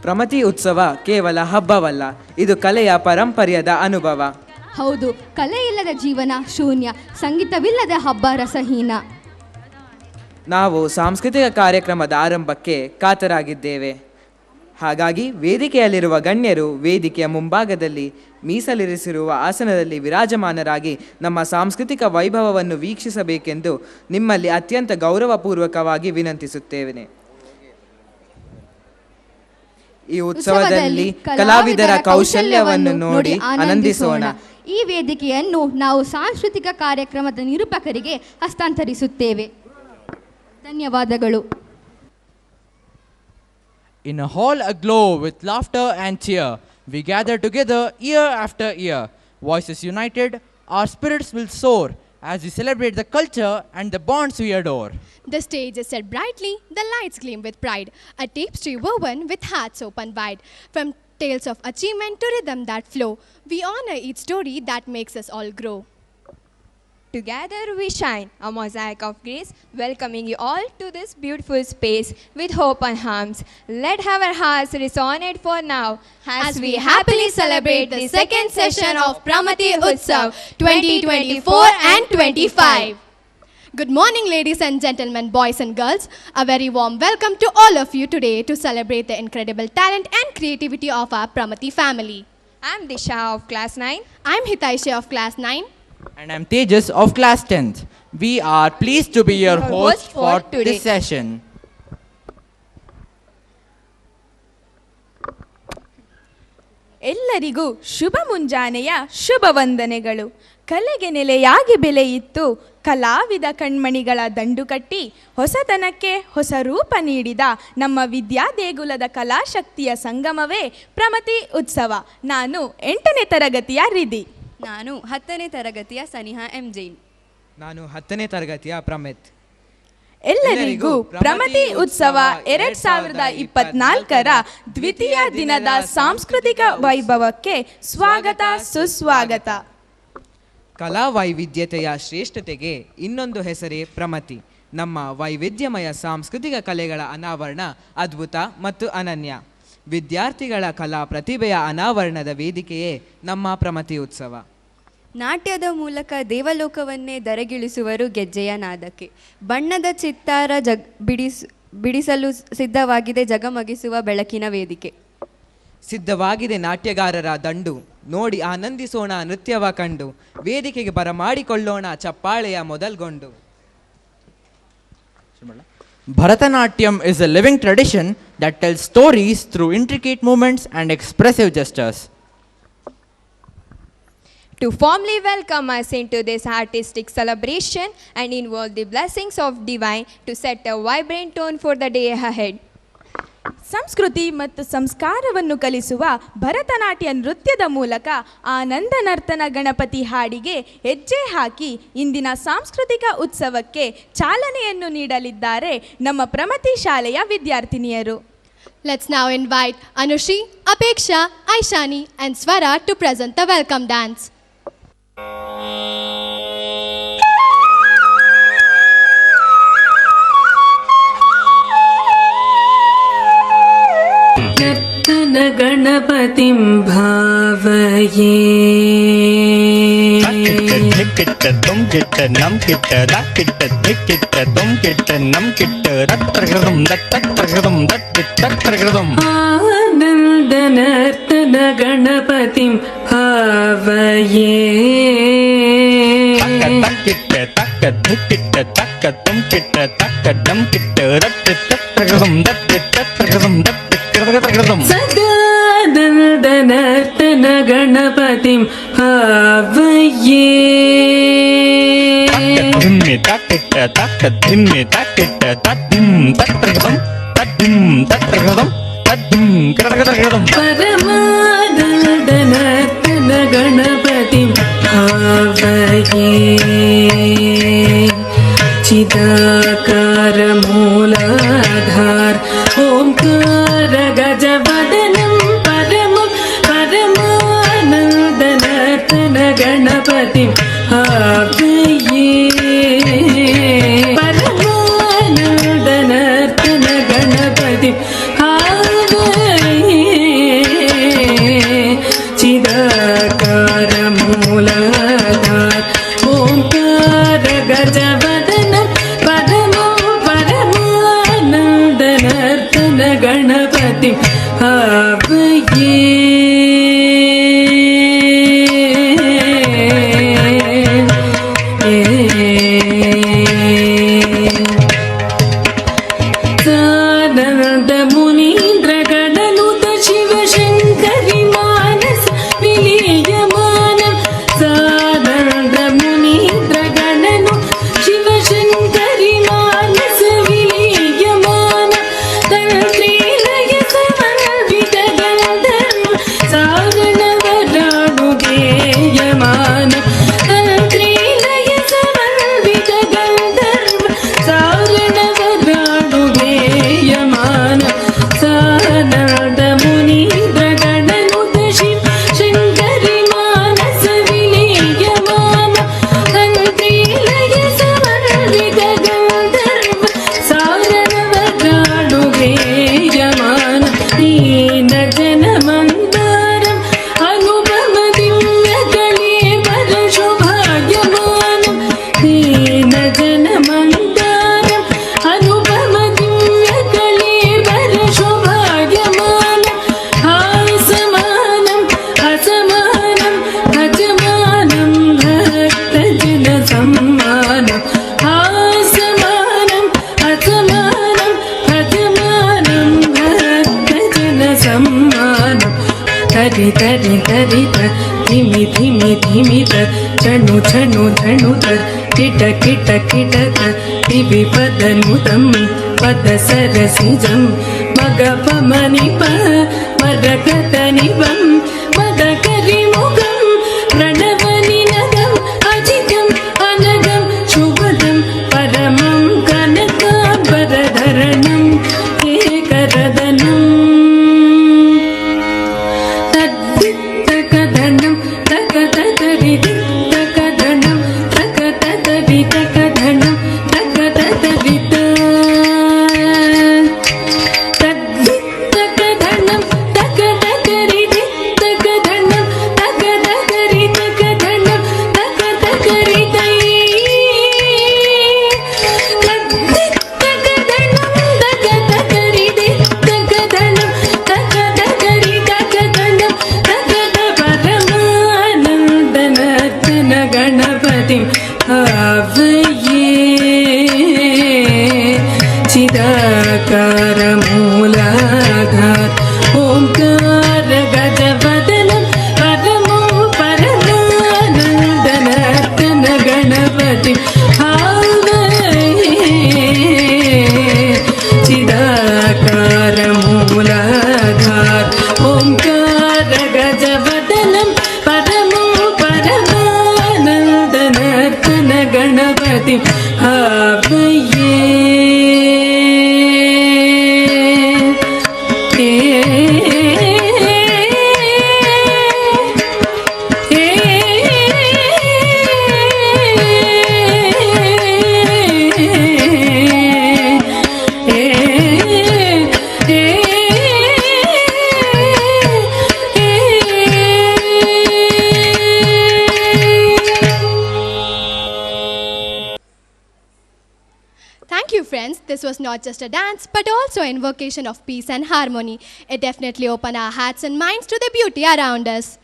ಪ್ರಮತಿ ಉತ್ಸವ ಕೇವಲ ಹಬ್ಬವಲ್ಲ, ಇದು ಕಲೆಯ ಪರಂಪರೆಯದ ಅನುಭವ. ಹೌದು, ಕಲೆ ಇಲ್ಲದ ಜೀವನ ಶೂನ್ಯ, ಸಂಗೀತವಿಲ್ಲದ ಹಬ್ಬ ರಸಹೀನ. ನಾವು ಸಾಂಸ್ಕೃತಿಕ ಕಾರ್ಯಕ್ರಮದ ಆರಂಭಕ್ಕೆ ಕಾತರಾಗಿದ್ದೇವೆ. ಹಾಗಾಗಿ ವೇದಿಕೆಯಲ್ಲಿರುವ ಗಣ್ಯರು ವೇದಿಕೆಯ ಮುಂಭಾಗದಲ್ಲಿ ಮೀಸಲಿರಿಸಿರುವ ಆಸನದಲ್ಲಿ ವಿರಾಜಮಾನರಾಗಿ ನಮ್ಮ ಸಾಂಸ್ಕೃತಿಕ ವೈಭವವನ್ನು ವೀಕ್ಷಿಸಬೇಕೆಂದು ನಿಮ್ಮಲ್ಲಿ ಅತ್ಯಂತ ಗೌರವಪೂರ್ವಕವಾಗಿ ವಿನಂತಿಸುತ್ತೇವೆ. ಈ ಉತ್ಸವದಲ್ಲಿ ಕಲಾವಿದರ ಕೌಶಲ್ಯವನ್ನು ನೋಡಿ ಆನಂದಿಸೋಣ. ಈ ವೇದಿಕೆಯನ್ನು ನಾವು ಸಾಂಸ್ಕೃತಿಕ ಕಾರ್ಯಕ್ರಮದ ನಿರೂಪಕರಿಗೆ ಹಸ್ತಾಂತರಿಸುತ್ತೇವೆ. ಧನ್ಯವಾದಗಳು. In a hall aglow with laughter and cheer, we gather together year after year. Voices united, our spirits will soar as we celebrate the culture and the bonds we adore. The stage is set brightly, the lights gleam with pride, a tapestry woven with hearts open wide. From tales of achievement to rhythm that flow, we honor each story that makes us all grow. Together we shine, a mosaic of grace, welcoming you all to this beautiful space with hope and arms. Let our hearts resonate for now As we happily celebrate the second session of Pramati Utsav 2024 and 25. Good morning, ladies and gentlemen, boys and girls. A very warm welcome to all of you today to celebrate the incredible talent and creativity of our Pramati family. I'm Disha of class 9. I'm Hitaisha of class 9. And I'm Tejas of class 10th. We are pleased to be your host for today. this session. ಎಲ್ಲರಿಗೂ ಶುಭ ಮುಂಜಾನೆಯ ಶುಭ ವಂದನೆಗಳು. ಕಲೆಗೆ ನೆಲೆಯಾಗಿ ಬೆಳೆಯಿತ್ತು ಕಲಾವಿದ ಕಣ್ಮಣಿಗಳ ದಂಡು ಕಟ್ಟಿ ಹೊಸತನಕ್ಕೆ ಹೊಸ ರೂಪ ನೀಡಿದ ನಮ್ಮ ವಿದ್ಯಾ ದೇಗುಲದ ಕಲಾಶಕ್ತಿಯ ಸಂಗಮವೇ ಪ್ರಮತಿ ಉತ್ಸವ. ನಾನು 8ನೇ ತರಗತಿಯ ರಿಧಿ. ನಾನು 10ನೇ ತರಗತಿಯ ಸನಿಹಾ ಎಂ ಜೈನ್. ನಾನು 10ನೇ ತರಗತಿಯ ಪ್ರಮಿತ್. ಎಲ್ಲರಿಗೂ ಪ್ರಮತಿ ಉತ್ಸವ 2024ರ ದ್ವಿತೀಯ ದಿನದ ಸಾಂಸ್ಕೃತಿಕ ವೈಭವಕ್ಕೆ ಸ್ವಾಗತ ಸುಸ್ವಾಗತ. ಕಲಾ ವೈವಿಧ್ಯತೆಯ ಶ್ರೇಷ್ಠತೆಗೆ ಇನ್ನೊಂದು ಹೆಸರೇ ಪ್ರಮತಿ. ನಮ್ಮ ವೈವಿಧ್ಯಮಯ ಸಾಂಸ್ಕೃತಿಕ ಕಲೆಗಳ ಅನಾವರಣ ಅದ್ಭುತ ಮತ್ತು ಅನನ್ಯ. ವಿದ್ಯಾರ್ಥಿಗಳ ಕಲಾ ಪ್ರತಿಭೆಯ ಅನಾವರಣದ ವೇದಿಕೆಯೇ ನಮ್ಮ ಪ್ರಮತಿ ಉತ್ಸವ. ನಾಟ್ಯದ ಮೂಲಕ ದೇವಲೋಕವನ್ನೇ ಧರೆಗಿಳಿಸುವರು ಗೆಜ್ಜೆಯ ನಾದಕ್ಕೆ. ಬಣ್ಣದ ಚಿತ್ತಾರ ಬಿಡಿಸಲು ಸಿದ್ಧವಾಗಿದೆ ಜಗಮಗಿಸುವ ಬೆಳಕಿನ ವೇದಿಕೆ. ಸಿದ್ಧವಾಗಿದೆ ನಾಟ್ಯಗಾರರ ದಂಡು, ನೋಡಿ ಆನಂದಿಸೋಣ ನೃತ್ಯವ ಕಂಡು, ವೇದಿಕೆಗೆ ಬರಮಾಡಿಕೊಳ್ಳೋಣ ಚಪ್ಪಾಳೆಯ ಮೊದಲ್ಗೊಂಡು. Bharatanatyam is a living tradition that tells stories through intricate movements and expressive gestures. To formally welcome us into this artistic celebration and invoke the blessings of divine to set a vibrant tone for the day ahead. ಸಂಸ್ಕೃತಿ ಮತ್ತು ಸಂಸ್ಕಾರವನ್ನು ಕಲಿಸುವ ಭರತನಾಟ್ಯ ನೃತ್ಯದ ಮೂಲಕ ಆನಂದ ನರ್ತನ ಗಣಪತಿ ಹಾಡಿಗೆ ಹೆಜ್ಜೆ ಹಾಕಿ ಇಂದಿನ ಸಾಂಸ್ಕೃತಿಕ ಉತ್ಸವಕ್ಕೆ ಚಾಲನೆಯನ್ನು ನೀಡಲಿದ್ದಾರೆ ನಮ್ಮ ಪ್ರಮತಿ ಶಾಲೆಯ ವಿದ್ಯಾರ್ಥಿನಿಯರು. Let's now invite Anushi, Apeksha, Aishani and Swara to present the welcome dance. ನರ್ತನ ಗಣಪತಿಂ ಭಾವಯೇ ಕಿಟ್ಟ ತುಂ ಕಿಟ್ಟ ನಂ ಕಿಟ್ಟ ದ ಕಿಟ್ಟ ಕಿಟ್ಟ ತುಂ ಕಿಟ್ಟ ನಂ ಕಿಟ್ಟ ರತ್ರಗದಂ ದತ್ತತ್ರಗದಂ ದತ್ತತ್ರಗದಂ. ಆನಂದ ನರ್ತನ ಗಣಪತಿಂ ಭಾವಯೇ ಕಿಟ್ಟ ತಕ್ಕ ಕಿಟ್ಟ ತಕ್ಕ ತುಂ ಕಿಟ್ಟ ತಕ್ಕ ದಂ ಕಿಟ್ಟ ರತ್ರಗದಂ ದತ್ತತ್ರಗದಂ ದತ್ತತ್ರಗದಂ. ಸದಾನಂದ ನರ್ತನ ಗಣಪತಿಂ ಭಾವಯೇ ಧಿಮ್ಮಿ ತಕ್ಕಿಟ್ಟ ತಕ್ಕ ಧಿಮ್ಮಿ ತಕ್ಕಿಟ್ಟ ತದ್ದಿಂ ತತ್ರಗದಂ ತದ್ದಿಂ ತತ್ರಗದಂ ತದ್ದಿಂ ಕರಗದಗದಂ. ಪರಮಾನಂದ ನರ್ತನ ಗಣಪತಿಂ ಭಾವಯೇ ಚಿದಾಕಾರ ಮೂಲಾಧಾರ ಓಂಕಾರ ಗಜವದನಂ ಪರಮಂ ಪರಮಾನಂದ ನರ್ತನ ಗಣಪತಿಂ ಭಾವಯೇ ಪರಮಾನಂದ ನರ್ತನ ಗಣಪತಿಂ ಭಾವಯೇ. गणपतिं हवये चणु चणु चणु किट किट किट दिवि पदनुतं पद सरसिजं मग पमनि प मदगतनिवं मदकरिमुखं प्रणवनिनदम् अजितं अनगं शुभदं परमं कनकाम्बरधरणं एकरदनं तद्दित्तकधनं तकतकरिदि चिदाकारमूलाधार ओंकार गजवदनं परमो परमानन्दनर्तन गणपतिं हवये चिदाकारमूलाधार ओंकार गजवदनं परमो परमानन्दनर्तन गणपतिं हवये Thank you, friends. This was not just a dance, but also an invocation of peace and harmony. It definitely opened our hearts and minds to the beauty around us.